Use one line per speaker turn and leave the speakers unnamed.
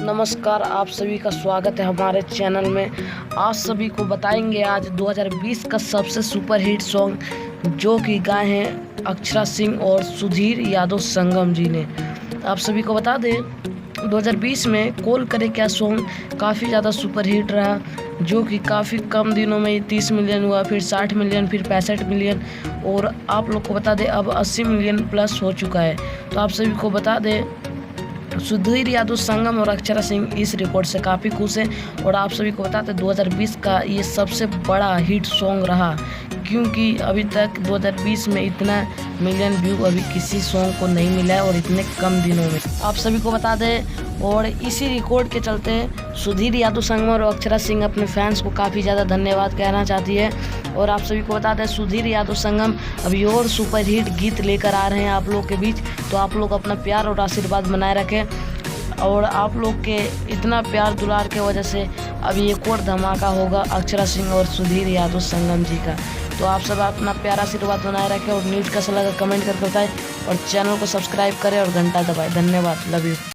नमस्कार, आप सभी का स्वागत है हमारे चैनल में। आप सभी को बताएंगे आज 2020 का सबसे सुपर हिट सॉन्ग जो कि गाए हैं अक्षरा सिंह और सुधीर यादव संगम जी ने। आप सभी को बता दें 2020 में कॉल करे क्या सॉन्ग काफ़ी ज़्यादा सुपर हिट रहा, जो कि काफ़ी कम दिनों में 30 मिलियन हुआ, फिर 60 मिलियन, फिर 65 मिलियन और आप लोग को बता दें अब 80 मिलियन प्लस हो चुका है। तो आप सभी को बता दें सुधीर यादव संगम और अक्षरा सिंह इस रिकॉर्ड से काफ़ी खुश हैं और आप सभी को बताते 2020 का ये सबसे बड़ा हिट सॉन्ग रहा, क्योंकि अभी तक 2020 में इतना मिलियन व्यू अभी किसी सॉन्ग को नहीं मिला है और इतने कम दिनों में। आप सभी को बता दें और इसी रिकॉर्ड के चलते सुधीर यादव संगम और अक्षरा सिंह अपने फैंस को काफ़ी ज़्यादा धन्यवाद कहना चाहती है। और आप सभी को बता दें सुधीर यादव संगम अभी और सुपर हिट गीत लेकर आ रहे हैं आप लोग के बीच, तो आप लोग अपना प्यार और आशीर्वाद बनाए रखें। और आप लोग के इतना प्यार दुलार के वजह से अभी एक और धमाका होगा अक्षरा सिंह और सुधीर यादव संगम जी का। तो आप सब अपना प्यार आशीर्वाद बनाए रखें और न्यूज़ कैसा लगा कमेंट करके बताएं और चैनल को सब्सक्राइब करें और घंटा दबाएं। धन्यवाद, लव यू।